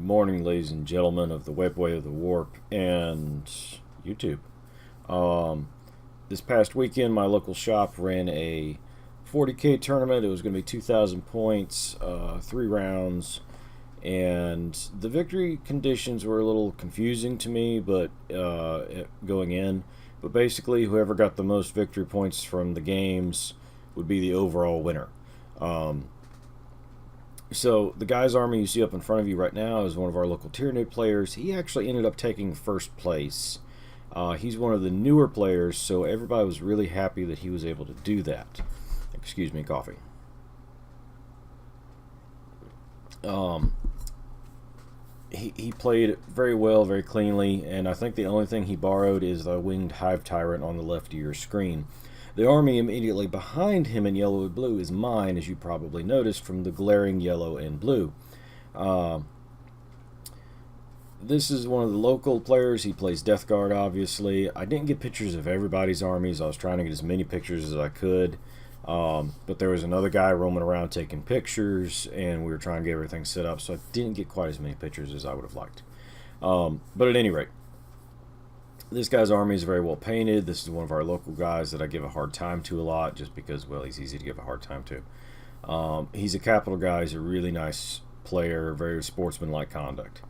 morning, ladies and gentlemen of the Webway of the Warp and YouTube. Um, this past weekend, my local shop ran a 40K tournament. It was going to be 2,000 points, 3 rounds, and the victory conditions were a little confusing to me, but going in. But basically, whoever got the most victory points from the games would be the overall winner. Um, so the guy's army you see up in front of you right now is one of our local Tyranid players. He actually ended up taking first place. He's one of the newer players, so everybody was really happy that he was able to do that. Excuse me, coffee. Um, he played very well, very cleanly, and I think the only thing he borrowed is the winged hive tyrant on the left of your screen. The army immediately behind him in yellow and blue is mine, as you probably noticed from the glaring yellow and blue. Uh, this is one of the local players. He plays Death Guard, obviously. I didn't get pictures of everybody's armies. I was trying to get as many pictures as I could. But there was another guy roaming around taking pictures, and we were trying to get everything set up, so I didn't get quite as many pictures as I would have liked. But at any rate, this guy's army is very well painted. This is one of our local guys that I give a hard time to a lot, just because, well, he's easy to give a hard time to. He's a capital guy. He's a really nice player, very sportsmanlike conduct.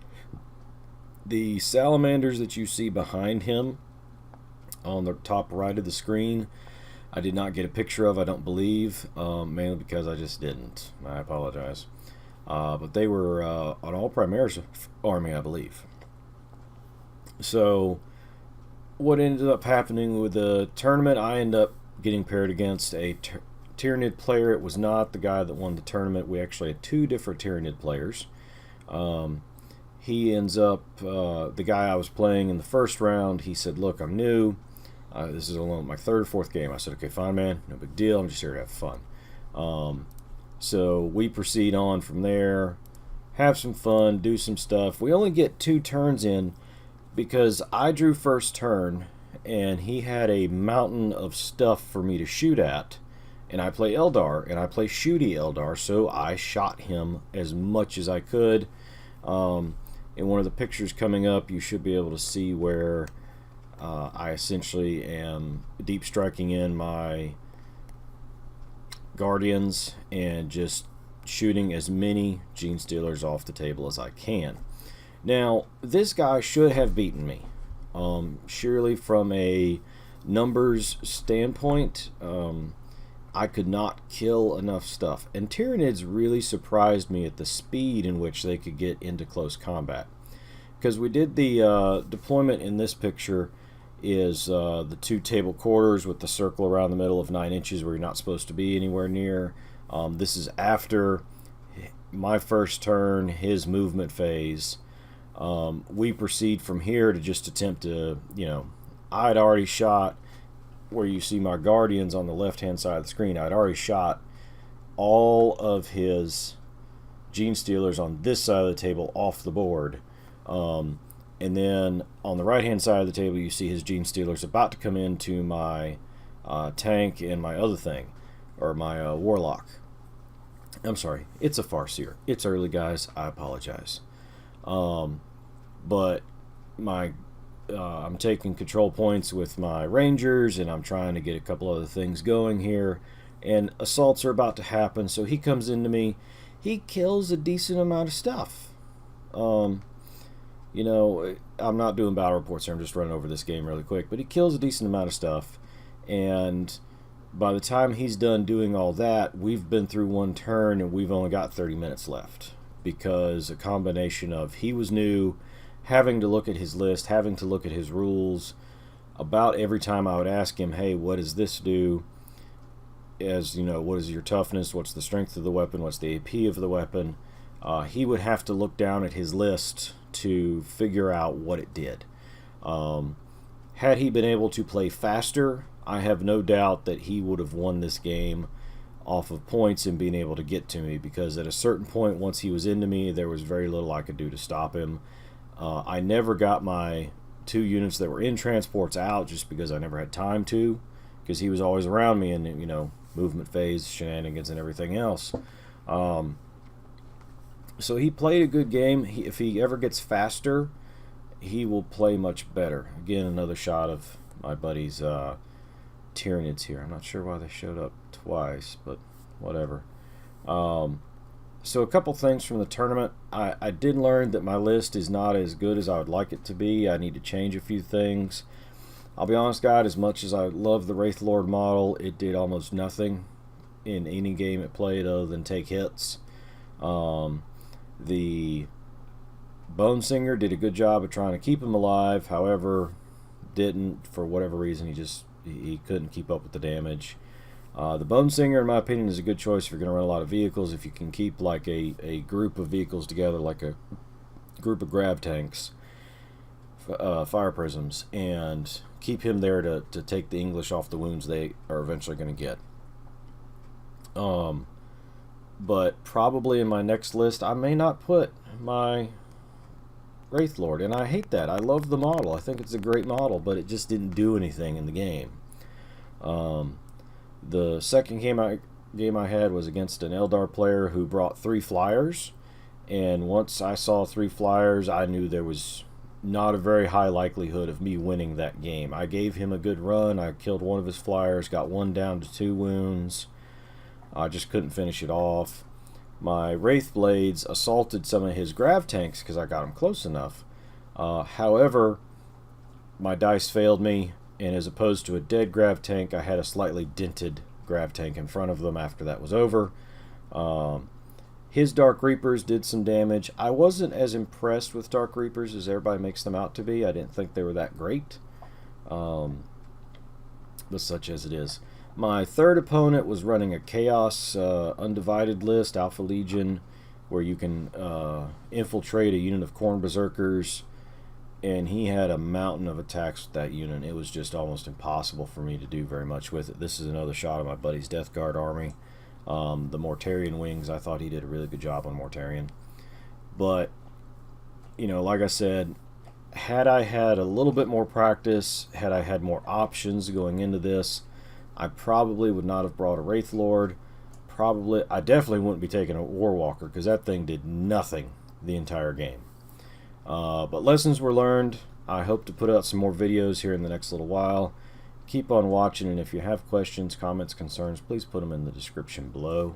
The salamanders that you see behind him on the top right of the screen, I did not get a picture of, I don't believe, mainly because I just didn't. I apologize. But they were an all-Primaris army, I believe. So what ended up happening with the tournament, I ended up getting paired against a Tyranid player. It was not the guy that won the tournament. We actually had two different Tyranid players. He ends up, the guy I was playing in the first round, he said, look, I'm new. This is my third or fourth game. I said, okay, fine, man. No big deal. I'm just here to have fun. So we proceed on from there, have some fun, do some stuff. We only get 2 turns in because I drew first turn, and he had a mountain of stuff for me to shoot at. And I play Eldar, and I play Shooty Eldar, so I shot him as much as I could. In one of the pictures coming up, you should be able to see where I essentially am deep striking in my Guardians and just shooting as many Gene Stealers off the table as I can. Now, this guy should have beaten me. Surely from a numbers standpoint, I could not kill enough stuff. And Tyranids really surprised me at the speed in which they could get into close combat. Because we did the deployment in this picture is the 2 table quarters with the circle around the middle of 9 inches where you're not supposed to be anywhere near. This is after my first turn, his movement phase. We proceed from here to just attempt to, I'd already shot where you see my Guardians on the left-hand side of the screen. I'd already shot all of his Gene Stealers on this side of the table off the board. And then on the right-hand side of the table, you see his Gene Stealers about to come into my tank and my other thing, or my Warlock. I'm sorry, it's a Farseer. It's early, guys. I apologize. But I'm taking control points with my Rangers, and I'm trying to get a couple other things going here. And assaults are about to happen, so he comes into me. He kills a decent amount of stuff. I'm not doing battle reports here. I'm just running over this game really quick. But he kills a decent amount of stuff. And by the time he's done doing all that, we've been through 1 turn and we've only got 30 minutes left. Because a combination of he was new, having to look at his list, having to look at his rules. About every time I would ask him, hey, what does this do? As, what is your toughness? What's the strength of the weapon? What's the AP of the weapon? He would have to look down at his list to figure out what it did. Had he been able to play faster, I have no doubt that he would have won this game off of points and being able to get to me, because at a certain point, once he was into me, there was very little I could do to stop him. I never got my 2 units that were in transports out just because I never had time to, because he was always around me and, movement phase, shenanigans, and everything else. So he played a good game. If he ever gets faster, he will play much better. Again, another shot of my buddy's Tyranids here. I'm not sure why they showed up twice, but whatever. So a couple things from the tournament. I did learn that my list is not as good as I would like it to be. I need to change a few things. I'll be honest, guys, as much as I love the Wraithlord model, it did almost nothing in any game it played other than take hits. The Bonesinger did a good job of trying to keep him alive, however, didn't, for whatever reason, he couldn't keep up with the damage. The Bonesinger, in my opinion, is a good choice if you're going to run a lot of vehicles. If you can keep like a group of vehicles together, like a group of grav tanks, fire prisms, and keep him there to take the English off the wounds they are eventually going to get. But probably in my next list, I may not put my Wraithlord, and I hate that. I love the model. I think it's a great model, but it just didn't do anything in the game. The second game I had was against an Eldar player who brought 3 flyers, and once I saw 3 flyers, I knew there was not a very high likelihood of me winning that game. I gave him a good run. I killed one of his flyers, got one down to 2 wounds. I just couldn't finish it off. My Wraithblades assaulted some of his grav tanks because I got him close enough. However, my dice failed me, and as opposed to a dead grav tank, I had a slightly dented grav tank in front of them after that was over. His Dark Reapers did some damage. I wasn't as impressed with Dark Reapers as everybody makes them out to be. I didn't think they were that great, but such as it is. My third opponent was running a Chaos Undivided list, Alpha Legion, where you can infiltrate a unit of Khorne Berserkers, and he had a mountain of attacks with that unit. It was just almost impossible for me to do very much with it. This is another shot of my buddy's Death Guard army. The Mortarion wings, I thought he did a really good job on Mortarion. But, you know, like I said, had I had a little bit more practice, had I had more options going into this, I probably would not have brought a Wraithlord. I definitely wouldn't be taking a Warwalker, because that thing did nothing the entire game. But lessons were learned. I hope to put out some more videos here in the next little while. Keep on watching, and if you have questions, comments, concerns, please put them in the description below,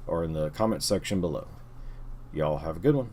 or in the comment section below. Y'all have a good one.